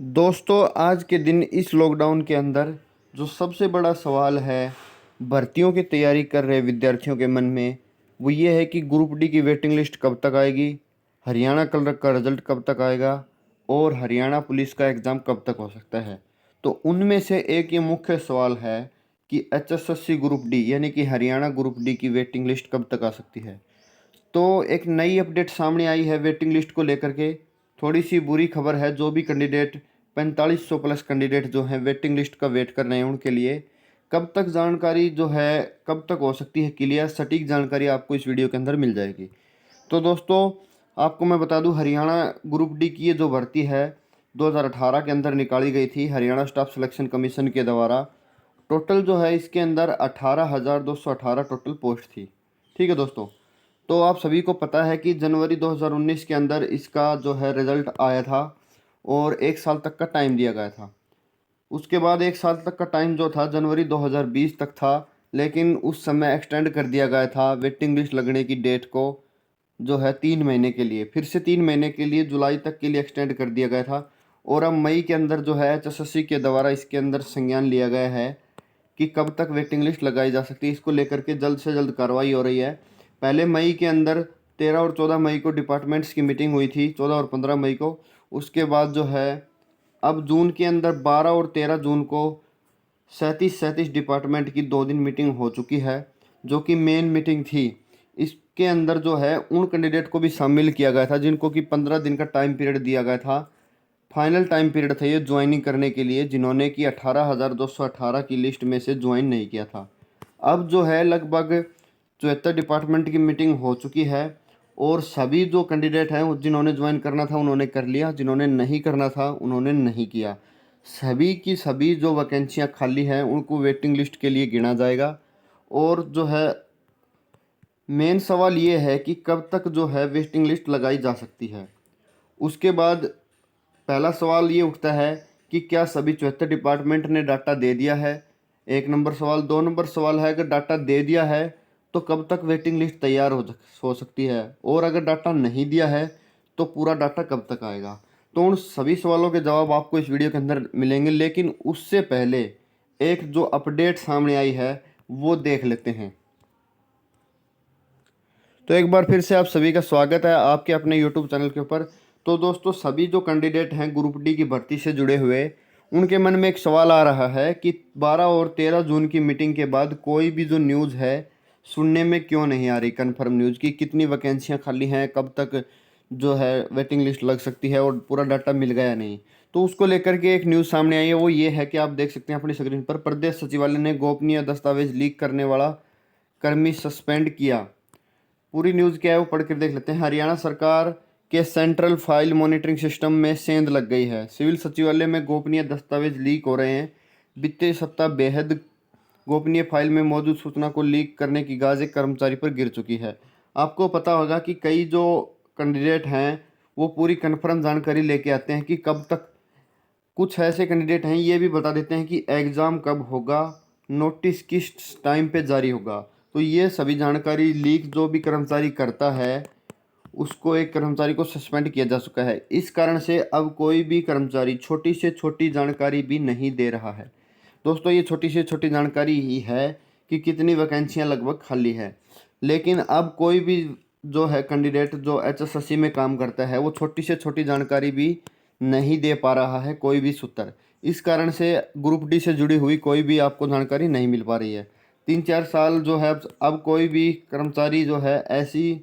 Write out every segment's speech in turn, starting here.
दोस्तों, आज के दिन इस लॉकडाउन के अंदर जो सबसे बड़ा सवाल है भर्तियों की तैयारी कर रहे विद्यार्थियों के मन में, वो ये है कि ग्रुप डी की वेटिंग लिस्ट कब तक आएगी, हरियाणा क्लर्क का रिजल्ट कब तक आएगा और हरियाणा पुलिस का एग्ज़ाम कब तक हो सकता है। तो उनमें से एक ये मुख्य सवाल है कि एचएसएससी ग्रुप डी यानी कि हरियाणा ग्रुप डी की वेटिंग लिस्ट कब तक आ सकती है। तो एक नई अपडेट सामने आई है वेटिंग लिस्ट को लेकर के। थोड़ी सी बुरी खबर है, जो भी कैंडिडेट 4500 प्लस कैंडिडेट जो हैं वेटिंग लिस्ट का वेट कर रहे हैं उनके लिए कब तक जानकारी जो है कब तक हो सकती है क्लियर, सटीक जानकारी आपको इस वीडियो के अंदर मिल जाएगी। तो दोस्तों, आपको मैं बता दूं, हरियाणा ग्रुप डी की ये जो भर्ती है 2018 के अंदर निकाली गई थी हरियाणा स्टाफ सिलेक्शन कमीशन के द्वारा। टोटल जो है इसके अंदर 18,218 टोटल पोस्ट थी। ठीक है दोस्तों। तो आप सभी को पता है कि जनवरी 2019 के अंदर इसका जो है रिज़ल्ट आया था और एक साल तक का टाइम दिया गया था। उसके बाद एक साल तक का टाइम जो था जनवरी 2020 तक था, लेकिन उस समय एक्सटेंड कर दिया गया था वेटिंग लिस्ट लगने की डेट को, जो है 3 महीने के लिए, फिर से 3 महीने के लिए जुलाई तक के लिए एक्सटेंड कर दिया गया था। और अब मई के अंदर जो है एचएसएससी के द्वारा इसके अंदर संज्ञान लिया गया है कि कब तक वेटिंग लिस्ट लगाई जा सकती है। इसको लेकर के जल्द से जल्द कार्रवाई हो रही है। पहले मई के अंदर 13 और 14 मई को डिपार्टमेंट्स की मीटिंग हुई थी, 14 और 15 मई को। उसके बाद जो है अब जून के अंदर 12 और 13 जून को 37 डिपार्टमेंट की 2 दिन मीटिंग हो चुकी है, जो कि मेन मीटिंग थी। इसके अंदर जो है उन कैंडिडेट को भी शामिल किया गया था जिनको कि 15 दिन का टाइम पीरियड दिया गया था। फाइनल टाइम पीरियड था ये ज्वाइनिंग करने के लिए, जिन्होंने कि 18,218 की लिस्ट में से ज्वाइन नहीं किया था। अब जो है लगभग 74 डिपार्टमेंट की मीटिंग हो चुकी है और सभी जो कैंडिडेट हैं जिन्होंने ज्वाइन करना था उन्होंने कर लिया, जिन्होंने नहीं करना था उन्होंने नहीं किया। सभी की सभी जो वैकेंसियां खाली हैं उनको वेटिंग लिस्ट के लिए गिना जाएगा। और जो है मेन सवाल ये है कि कब तक जो है वेटिंग लिस्ट लगाई जा सकती है। उसके बाद पहला सवाल ये उठता है कि क्या सभी 74 डिपार्टमेंट ने डाटा दे दिया है। एक नंबर सवाल। 2 नंबर सवाल है, अगर डाटा दे दिया है तो कब तक वेटिंग लिस्ट तैयार हो सकती है, और अगर डाटा नहीं दिया है तो पूरा डाटा कब तक आएगा। तो उन सभी सवालों के जवाब आपको इस वीडियो के अंदर मिलेंगे, लेकिन उससे पहले एक जो अपडेट सामने आई है वो देख लेते हैं। तो एक बार फिर से आप सभी का स्वागत है आपके अपने यूट्यूब चैनल के ऊपर। तो दोस्तों, सभी जो कैंडिडेट हैं ग्रुप डी की भर्ती से जुड़े हुए, उनके मन में एक सवाल आ रहा है कि 12 और 13 जून की मीटिंग के बाद कोई भी जो न्यूज़ है सुनने में क्यों नहीं आ रही, कन्फर्म न्यूज़ की कितनी वैकेंसियाँ खाली हैं, कब तक जो है वेटिंग लिस्ट लग सकती है और पूरा डाटा मिल गया नहीं। तो उसको लेकर के एक न्यूज़ सामने आई है, वो ये है कि आप देख सकते हैं अपनी स्क्रीन पर, प्रदेश सचिवालय ने गोपनीय दस्तावेज लीक करने वाला कर्मी सस्पेंड किया। पूरी न्यूज़ क्या है वो पढ़ कर देख लेते हैं। हरियाणा सरकार के सेंट्रल फाइल मॉनिटरिंग सिस्टम में सेंध लग गई है। सिविल सचिवालय में गोपनीय दस्तावेज लीक हो रहे हैं। बीते सप्ताह बेहद गोपनीय फाइल में मौजूद सूचना को लीक करने की गाज एक कर्मचारी पर गिर चुकी है। आपको पता होगा कि कई जो कैंडिडेट हैं वो पूरी कन्फर्म जानकारी लेके आते हैं कि कब तक, कुछ ऐसे कैंडिडेट हैं ये भी बता देते हैं कि एग्ज़ाम कब होगा, नोटिस किस टाइम पे जारी होगा। तो ये सभी जानकारी लीक जो भी कर्मचारी करता है उसको, एक कर्मचारी को सस्पेंड किया जा चुका है। इस कारण से अब कोई भी कर्मचारी छोटी से छोटी जानकारी भी नहीं दे रहा है। दोस्तों, ये छोटी से छोटी जानकारी ही है कि कितनी वैकेंसियाँ लगभग खाली है, लेकिन अब कोई भी जो है कैंडिडेट जो एचएसएससी में काम करता है वो छोटी से छोटी जानकारी भी नहीं दे पा रहा है, कोई भी सूत्र। इस कारण से ग्रुप डी से जुड़ी हुई कोई भी आपको जानकारी नहीं मिल पा रही है। 3-4 साल जो है अब कोई भी कर्मचारी जो है ऐसी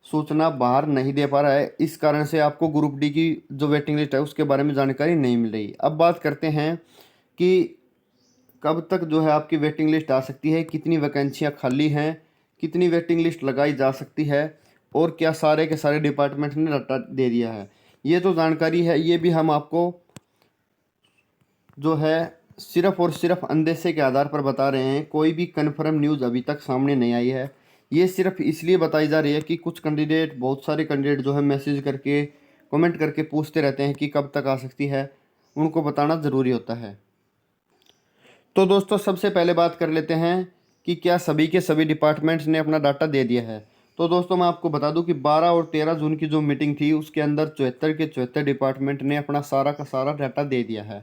सूचना बाहर नहीं दे पा रहा है। इस कारण से आपको ग्रुप डी की जो वेटिंग लिस्ट है उसके बारे में जानकारी नहीं मिल रही। अब बात करते हैं कि कब तक जो है आपकी वेटिंग लिस्ट आ सकती है, कितनी वैकेंसियाँ खाली हैं, कितनी वेटिंग लिस्ट लगाई जा सकती है, और क्या सारे के सारे डिपार्टमेंट ने डाटा दे दिया है। ये जो जानकारी है ये भी हम आपको जो है सिर्फ और सिर्फ अंदेशे के आधार पर बता रहे हैं। कोई भी कन्फर्म न्यूज़ अभी तक सामने नहीं आई है। ये सिर्फ इसलिए बताई जा रही है कि कुछ कैंडिडेट, बहुत सारे कैंडिडेट जो है मैसेज करके, कमेंट करके पूछते रहते हैं कि कब तक आ सकती है, उनको बताना ज़रूरी होता है। तो दोस्तों, सबसे पहले बात कर लेते हैं कि क्या सभी के सभी डिपार्टमेंट्स ने अपना डाटा दे दिया है। तो दोस्तों मैं आपको बता दूं कि 12 और 13 जून की जो मीटिंग थी उसके अंदर 74 के 74 डिपार्टमेंट ने अपना सारा का सारा डाटा दे दिया है,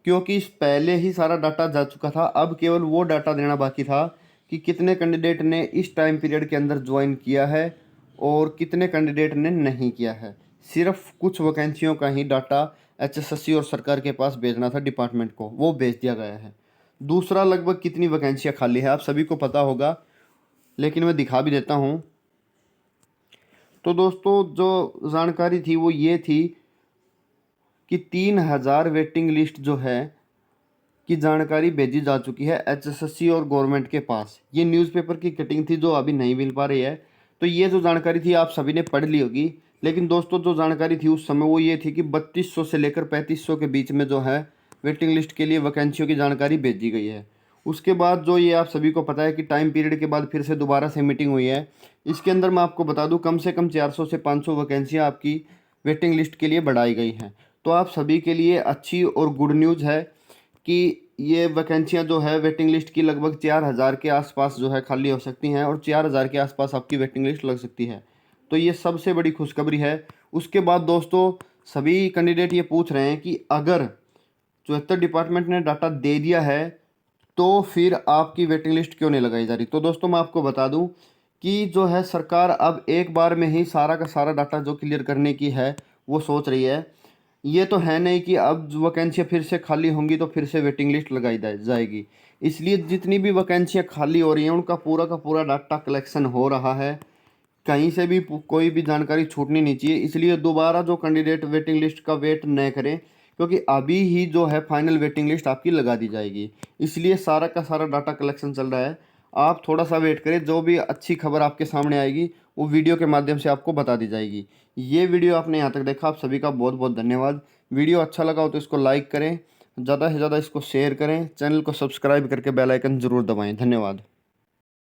क्योंकि इस पहले ही सारा डाटा जा चुका था। अब केवल वो डाटा देना बाकी था कि कितने कैंडिडेट ने इस टाइम पीरियड के अंदर ज्वाइन किया है और कितने कैंडिडेट ने नहीं किया है। सिर्फ कुछ वैकेंसियों का ही डाटा एचएसएससी और सरकार के पास भेजना था डिपार्टमेंट को, वो भेज दिया गया है। दूसरा, लगभग कितनी वैकेंसियाँ खाली है आप सभी को पता होगा, लेकिन मैं दिखा भी देता हूँ। तो दोस्तों जो जानकारी थी वो ये थी कि 3000 वेटिंग लिस्ट जो है की जानकारी भेजी जा चुकी है एचएसएससी और गवर्नमेंट के पास। ये न्यूज़पेपर की कटिंग थी जो अभी नहीं मिल पा रही है। तो ये जो जानकारी थी आप सभी ने पढ़ ली होगी, लेकिन दोस्तों जो जानकारी थी उस समय वो ये थी कि 3200 से लेकर 3500 के बीच में जो है वेटिंग लिस्ट के लिए वैकेंसियों की जानकारी भेजी गई है। उसके बाद जो ये आप सभी को पता है कि टाइम पीरियड के बाद फिर से दोबारा से मीटिंग हुई है। इसके अंदर मैं आपको बता दूं कम से कम 400 से 500 वैकेंसियाँ आपकी वेटिंग लिस्ट के लिए बढ़ाई गई हैं। तो आप सभी के लिए अच्छी और गुड न्यूज़ है कि ये वैकेंसियाँ जो है वेटिंग लिस्ट की लगभग 4000 के आसपास जो है खाली हो सकती हैं और 4000 के आसपास आपकी वेटिंग लिस्ट लग सकती है। तो ये सबसे बड़ी खुशखबरी है। उसके बाद दोस्तों सभी कैंडिडेट ये पूछ रहे हैं कि अगर 74 डिपार्टमेंट ने डाटा दे दिया है तो फिर आपकी वेटिंग लिस्ट क्यों नहीं लगाई जा रही। तो दोस्तों मैं आपको बता दूं कि जो है सरकार अब एक बार में ही सारा का सारा डाटा जो क्लियर करने की है वो सोच रही है। ये तो है नहीं कि अब वैकेंसियाँ फिर से खाली होंगी तो फिर से वेटिंग लिस्ट लगाई जाएगी। इसलिए जितनी भी वैकेंसियाँ खाली हो रही हैं उनका पूरा का पूरा डाटा कलेक्शन हो रहा है। कहीं से भी कोई भी जानकारी छूटनी नहीं चाहिए। इसलिए दोबारा जो कैंडिडेट वेटिंग लिस्ट का वेट न करें, क्योंकि अभी ही जो है फाइनल वेटिंग लिस्ट आपकी लगा दी जाएगी। इसलिए सारा का सारा डाटा कलेक्शन चल रहा है। आप थोड़ा सा वेट करें, जो भी अच्छी खबर आपके सामने आएगी वो वीडियो के माध्यम से आपको बता दी जाएगी। ये वीडियो आपने यहाँ तक देखा, आप सभी का बहुत बहुत धन्यवाद। वीडियो अच्छा लगा हो तो इसको लाइक करें, ज़्यादा से ज़्यादा इसको शेयर करें, चैनल को सब्सक्राइब करके बेल आइकन ज़रूर दबाएं। धन्यवाद।